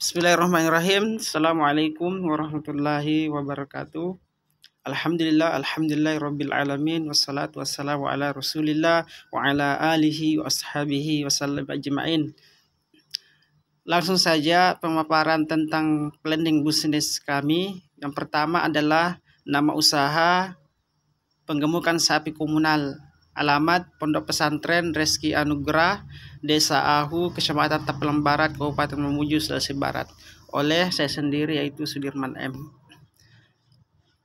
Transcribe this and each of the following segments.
Bismillahirrahmanirrahim. Assalamualaikum warahmatullahi wabarakatuh. Alhamdulillahirabbil alamin wassalatu wassalamu ala Rasulillah wa ala alihi wa ashabihi wasallam ajmain. Langsung saja pemaparan tentang planning bisnis kami. Yang pertama adalah nama usaha Penggemukan Sapi Komunal. Alamat Pondok Pesantren Reski Anugrah, Desa Ahu, Kecamatan Tapelang Barat, Kabupaten Mamuju, Sulawesi Barat. Oleh saya sendiri yaitu Sudirman M.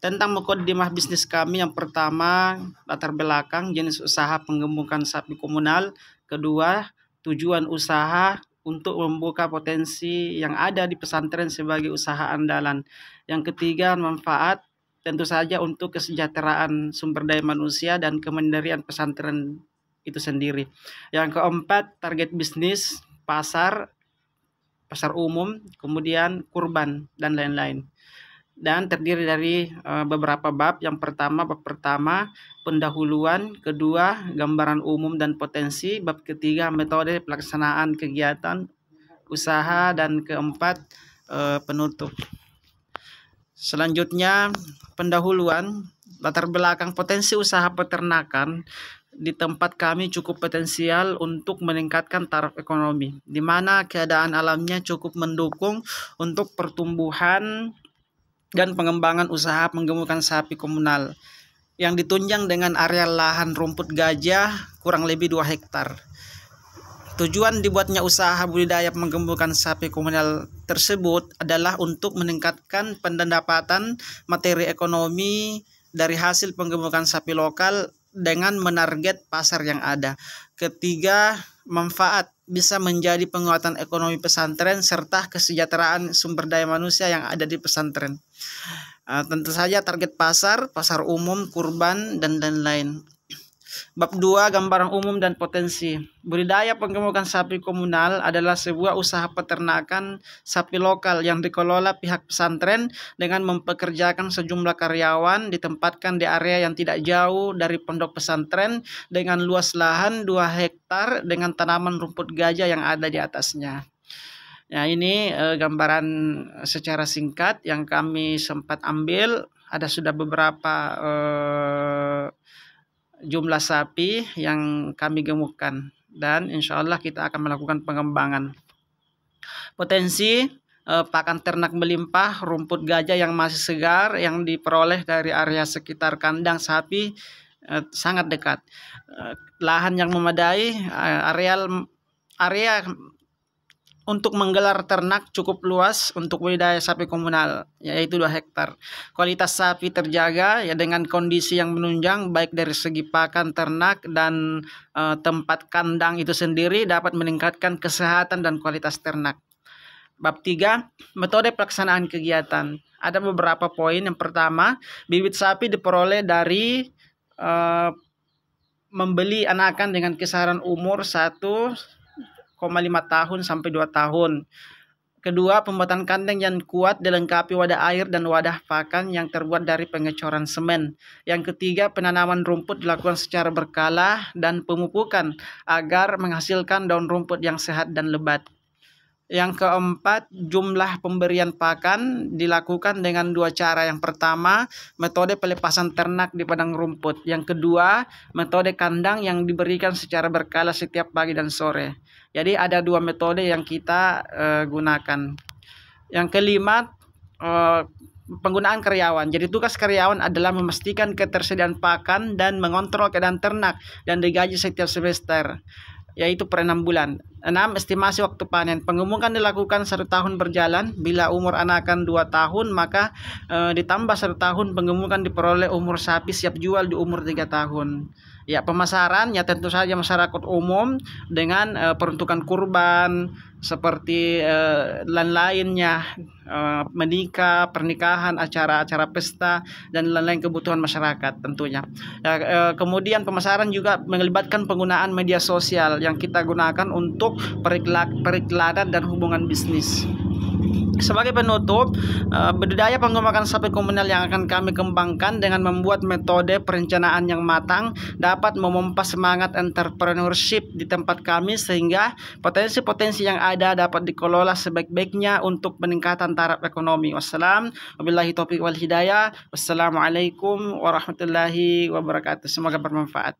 Tentang mukaddimah bisnis kami, yang pertama latar belakang jenis usaha penggemukan sapi komunal. Kedua, tujuan usaha untuk membuka potensi yang ada di pesantren sebagai usaha andalan. Yang ketiga, manfaat tentu saja untuk kesejahteraan sumber daya manusia dan kemandirian pesantren itu sendiri. Yang keempat, target bisnis, pasar umum, kemudian kurban, dan lain-lain. Dan terdiri dari beberapa bab. Yang pertama, bab pertama, pendahuluan. Kedua, gambaran umum dan potensi. Bab ketiga, metode pelaksanaan kegiatan usaha. Dan keempat, penutup. Selanjutnya, pendahuluan. Latar belakang potensi usaha peternakan di tempat kami cukup potensial untuk meningkatkan taraf ekonomi, di mana keadaan alamnya cukup mendukung untuk pertumbuhan dan pengembangan usaha penggemukan sapi komunal yang ditunjang dengan area lahan rumput gajah kurang lebih 2 hektar. Tujuan dibuatnya usaha budidaya penggemukan sapi komunal tersebut adalah untuk meningkatkan pendapatan materi ekonomi dari hasil penggemukan sapi lokal dengan menarget pasar yang ada. Ketiga, manfaat bisa menjadi penguatan ekonomi pesantren serta kesejahteraan sumber daya manusia yang ada di pesantren. Tentu saja target pasar umum, kurban, dan lain-lain. Bab 2, gambaran umum dan potensi. Budidaya penggemukan sapi komunal adalah sebuah usaha peternakan sapi lokal yang dikelola pihak pesantren dengan mempekerjakan sejumlah karyawan, ditempatkan di area yang tidak jauh dari pondok pesantren dengan luas lahan 2 hektar dengan tanaman rumput gajah yang ada di atasnya. Nah, ini gambaran secara singkat yang kami sempat ambil. Ada sudah beberapa jumlah sapi yang kami gemukkan, dan insya Allah kita akan melakukan pengembangan. Potensi pakan ternak melimpah, rumput gajah yang masih segar yang diperoleh dari area sekitar kandang sapi sangat dekat. Lahan yang memadai, area untuk menggelar ternak cukup luas untuk budidaya sapi komunal, yaitu 2 hektar. Kualitas sapi terjaga ya dengan kondisi yang menunjang baik dari segi pakan ternak dan tempat kandang itu sendiri dapat meningkatkan kesehatan dan kualitas ternak. Bab 3, metode pelaksanaan kegiatan. Ada beberapa poin. Yang pertama, bibit sapi diperoleh dari membeli anakan dengan kisaran umur 1,5 tahun sampai 2 tahun. Kedua, pembuatan kandang yang kuat dilengkapi wadah air dan wadah pakan yang terbuat dari pengecoran semen. Yang ketiga, penanaman rumput dilakukan secara berkala dan pemupukan agar menghasilkan daun rumput yang sehat dan lebat. Yang keempat, jumlah pemberian pakan dilakukan dengan 2 cara. Yang pertama, metode pelepasan ternak di padang rumput. Yang kedua, metode kandang yang diberikan secara berkala setiap pagi dan sore. Jadi ada 2 metode yang kita gunakan. Yang kelima, penggunaan karyawan. Jadi tugas karyawan adalah memastikan ketersediaan pakan dan mengontrol keadaan ternak dan digaji setiap semester, yaitu per 6 bulan. 6. Estimasi waktu panen. Penggemukan dilakukan 1 tahun berjalan. Bila umur anakan 2 tahun, maka ditambah 1 tahun penggemukan diperoleh umur sapi siap jual di umur 3 tahun. Ya, pemasaran ya tentu saja masyarakat umum dengan peruntukan kurban seperti lain-lainnya, menikah, pernikahan, acara-acara pesta, dan lain-lain kebutuhan masyarakat tentunya. Kemudian pemasaran juga melibatkan penggunaan media sosial yang kita gunakan untuk periklanan dan hubungan bisnis. Sebagai penutup, budidaya pengembangan sapi komunal yang akan kami kembangkan dengan membuat metode perencanaan yang matang dapat memompa semangat entrepreneurship di tempat kami sehingga potensi-potensi yang ada dapat dikelola sebaik-baiknya untuk peningkatan taraf ekonomi. Wabillahi taufiq wal hidayah. Wassalamualaikum warahmatullahi wabarakatuh. Semoga bermanfaat.